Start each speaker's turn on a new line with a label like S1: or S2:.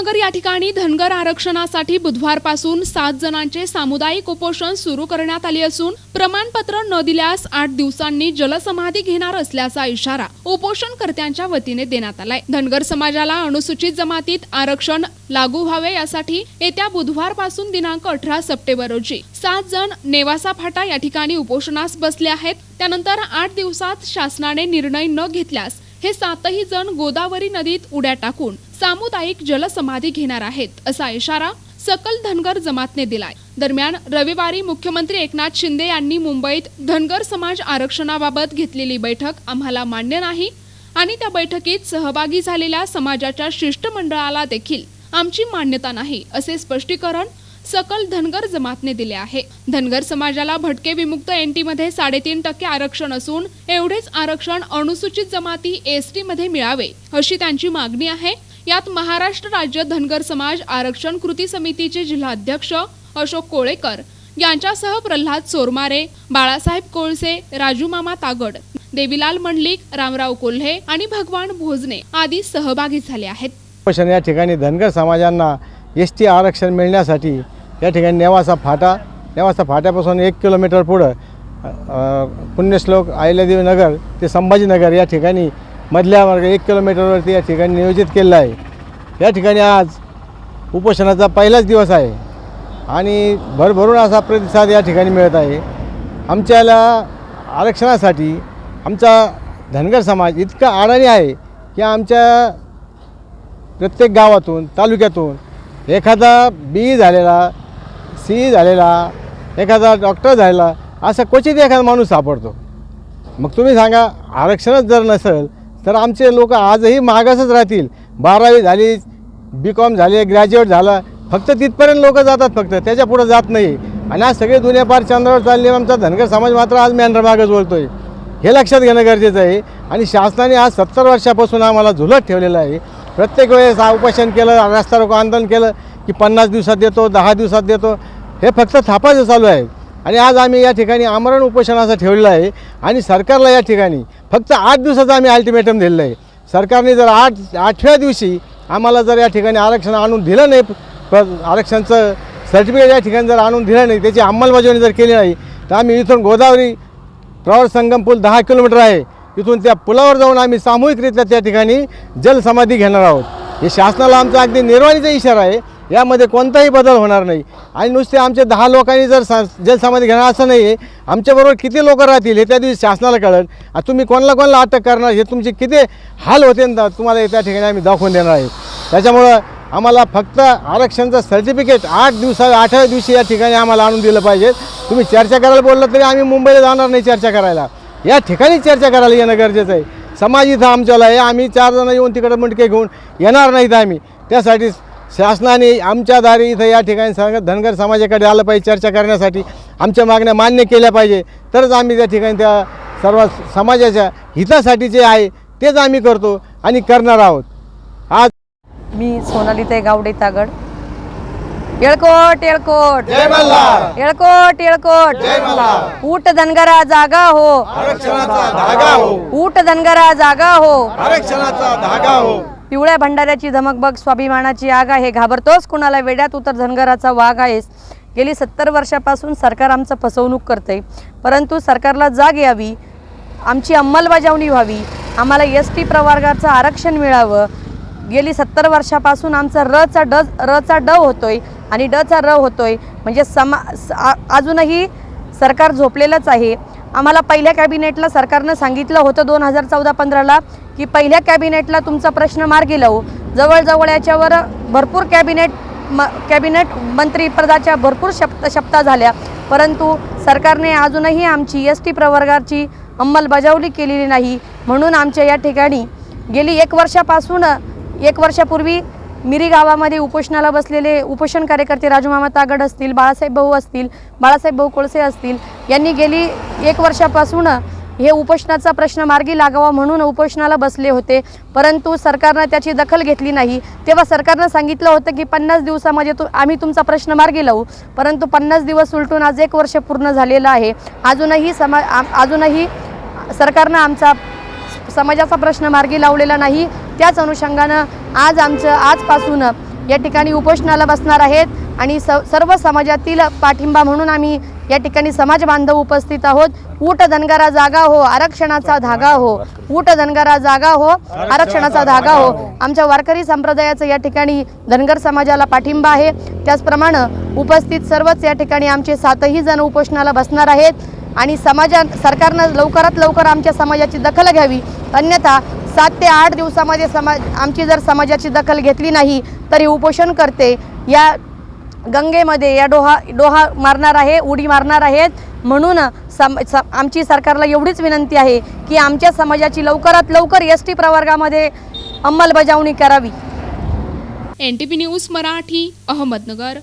S1: नगर या ठिकाणी धनगर आरक्षणासाठी बुधवारपासून 7 जणांचे सामुदायिक उपोषण सुरू करण्यात आले असून प्रमाणपत्र न दिल्यास 8 दिवसांनी जलसमाधी घेणार असल्याचा इशारा उपोषणकर्त्यांच्या वतीने देण्यात आलाय। धनगर समाजाला अनुसूचित जमातीत आरक्षण लागू व्हावे यासाठी येत्या बुधवारपासून दिनांक 18 सप्टेंबर रोजी 7 जण नेवासा फाटा या ठिकाणी उपोषणास बसले आहेत। त्यानंतर 8 दिवसात शासनाने निर्णय न घेतल्यास हे 7ही जण गोदावरी नदीत उड्या टाकून सामुदायिक जलसमाधी घेणार आहेत, असा इशारा सकल धनगर जमातने दिलाय। दरम्यान रविवारी मुख्यमंत्री एकनाथ शिंदे यांनी मुंबईत धनगर समाज आरक्षणाबाबत घेतलेली बैठक आम्हाला मान्य नाही आणि त्या बैठकीत सहभागी झालेल्या समाजाच्या शिष्टमंडळाला देखील आमची मान्यता नाही, असे स्पष्टीकरण सकल धनगर जमातने दिले आहे। धनगर समाजाला भटके विमुक्त एनटी मध्ये 3.5% आरक्षण असून एवढेच आरक्षण अनुसूचित जमाती एसटी मध्ये मिळावे अशी त्यांची मागणी आहे। यात महाराष्ट्र राज्य धनगर समाज आरक्षण कृती समितीचे जिल्हाध्यक्ष अशोक कोळेकर यांच्यासह प्रल्हाद चोरमारे, बाळासाहेब कोळसे, राजू मामा तागड, देवीलाल मंडलिक, रामराव कोल्हे आणि भगवान भोजने आदी सहभागी झाले आहेत।
S2: या ठिकाणी धनगर समाजांना एसटी आरक्षण मिळण्यासाठी या ठिकाणी नेवासा फाट्यापासून 1 किलोमीटर पुढे पुण्यश्लोक अहिल्यादेवी नगर ते संभाजीनगर या ठिकाणी मधल्या मार्ग 1 किलोमीटरवरती या ठिकाणी नियोजित केलेलं आहे। या ठिकाणी आज उपोषणाचा पहिलाच दिवस आहे आणि भरभरून असा प्रतिसाद या ठिकाणी मिळत आहे। आमच्याला आरक्षणासाठी आमचा धनगर समाज इतका अडाणी आहे की आमच्या प्रत्येक गावातून तालुक्यातून एखादा बी झालेला, सी झालेला, एखादा डॉक्टर झालेला असा क्वचित एखादा माणूस सापडतो। मग तुम्ही सांगा, आरक्षणच जर नसेल तर आमचे लोक आजही मागासच राहतील। 12वी झाली, BCom झाले, ग्रॅज्युएट झाला, फक्त तिथपर्यंत लोक जातात, फक्त त्याच्या पुढे जात नाही। आणि आज सगळे दुनिया पार चंद्रावर चालले, आमचा धनगर समाज मात्र आज मेंढर मागच बोलतोय, हे लक्षात घेणं गरजेचं आहे। आणि शासनाने आज 70 वर्षापासून आम्हाला झुलत ठेवलेलं आहे। प्रत्येक वेळेस उपोषण केलं, रस्ता रोको आंदोलन केलं की 50 दिवसात देतो, 10 दिवसात देतो, हे फक्त थापाचं चालू आहे। आणि आज आम्ही या ठिकाणी आमरण उपोषणाचं ठेवलेलं आहे आणि सरकारला या ठिकाणी फक्त 8 दिवसाचं आम्ही अल्टिमेटम दिलेलं आहे। सरकारने जर 8व्या दिवशी आम्हाला जर या ठिकाणी आरक्षण आणून दिलं नाही, आरक्षणाचं सर्टिफिकेट या ठिकाणी जर आणून दिलं नाही, त्याची अंमलबजावणी जर केली नाही, तर आम्ही इथून गोदावरी प्रवर संगम पूल 10 किलोमीटर आहे, इथून त्या पुलावर जाऊन आम्ही सामूहिकरित्या त्या ठिकाणी जलसमाधी घेणार आहोत। हे शासनाला आमचा अगदी निर्वाणीचा इशारा आहे, यामध्ये कोणताही बदल होणार नाही। आणि नुसते आमचे 10 लोकांनी जर जलसमाधी घेणार असं नाही आहे, आमच्याबरोबर किती लोक राहतील हे त्या दिवशी शासनाला कळेल। तुम्ही कोणाला अटक करणार, हे तुमचे किती हाल होते ना, तुम्हाला त्या ठिकाणी आम्ही दाखवून देणार आहे। त्याच्यामुळं आम्हाला फक्त आरक्षणाचं सर्टिफिकेट 8व्या दिवशी या ठिकाणी आम्हाला आणून दिलं पाहिजे। तुम्ही चर्चा करायला बोललं तरी आम्ही मुंबईला जाणार नाही चर्चा करायला, या ठिकाणी चर्चा करायला येणं गरजेचं आहे। समाज इथं आमच्याला आहे, आम्ही 4 जण येऊन तिकडे मुंडके घेऊन येणार नाहीत आम्ही। त्यासाठी शासनाने आमच्या दारी इथं या ठिकाणी धनगर समाजाकडे आलं पाहिजे, चर्चा करण्यासाठी आमच्या मागण्या मान्य केल्या पाहिजे, तरच आम्ही त्या ठिकाणी त्या सर्व समाजाच्या हितासाठी जे आहे तेच आम्ही करतो आणि करणार आहोत। आज
S3: मी सोनालीताई गावडे तागड, येळकोट येळकोट
S2: जय मल्हार,
S3: येळकोट येळकोट
S2: जय मल्हार।
S3: ऊट धनगरा जागा हो,
S2: आरक्षणाचा धागा हो,
S3: ऊट धनगरा जागा हो,
S2: आरक्षणाचा धागा हो।
S3: पिवळ्या भंडाऱ्याची धमकबग स्वाभिमानाची आग आहे, घाबरतोस कुणाला वेड्यात उतर धनगराचा वाघ आहेस। गेली 70 वर्षापासून सरकार आमचं फसवणूक करते, परंतु सरकारला जाग यावी, आमची अंमलबजावणी व्हावी, आम्हाला एसटी प्रवर्गाचं आरक्षण मिळावं। गेली 70 वर्षापासून आमचा रचा ड होतोय आणि डचा र होतोय, म्हणजे अजूनही सरकार झोपलेलंच आहे। आम्हाला पहिल्या कॅबिनेटला सरकारनं सांगितलं होतं 2014-15ला की पहिल्या कॅबिनेटला तुमचा प्रश्न मार्गी लावू। जवळजवळ याच्यावर भरपूर कॅबिनेट मंत्रिपदाच्या भरपूर शपथा झाल्या, परंतु सरकारने अजूनही आमची एसटी प्रवर्गाची अंमलबजावणी केलेली नाही। म्हणून आमच्या या ठिकाणी गेली 1 वर्षापूर्वी मिरी गावामध्ये उपोषणाला बसलेले उपोषण कार्यकर्ते राजू मामा तागड असतील, बाळासाहेब भाऊ कोळसे असतील, यांनी गेली 1 वर्षापासून हे उपोषणाचा प्रश्न मार्गी लागावा म्हणून उपोषणाला बसले होते, परंतु सरकारने त्याची दखल घेतली नाही। तेव्हा सरकारने सांगितलं होतं की 50 दिवसामध्ये आम्ही तुमचा प्रश्न मार्गी लावू, परंतु 50 दिवस उलटून आज 1 वर्ष पूर्ण झालेलं आहे। अजूनही सरकारने आमचा समाजाचा प्रश्न मार्गी लावलेला नाही। त्याच अनुषंगाने आजपासून या ठिकाणी उपोषणाला बसणार आहेत आणि सर्व समाजातील पाठिंबा म्हणून आम्ही या ठिकाणी समाज बांधव उपस्थित आहोत। ऊट धनगरा जागा हो, आरक्षणाचा धागा हो, ऊट धनगरा जागा हो, आरक्षणाचा धागा हो। आमच्या वारकरी संप्रदायाचं या ठिकाणी धनगर समाजाला पाठिंबा आहे। त्याचप्रमाणे उपस्थित सर्वच या ठिकाणी आमचे 7ही जण उपोषणाला बसणार आहेत आणि सरकारनं लवकरात लवकर आमच्या समाजाची दखल घ्यावी, अन्यथा 7 ते 8 दिवसामध्ये आमची जर समाजाची दखल घेतली नाही तर हे उपोषण करते या गंगेमध्ये या डोहा मारणार आहे, उडी मारणार आहेत। म्हणून आमची सरकारला एवढीच विनंती आहे की आमच्या समाजाची लवकरात लवकर एसटी प्रवर्गामध्ये अंमलबजावणी करावी।
S1: NTP news Marathi, Ahmednagar.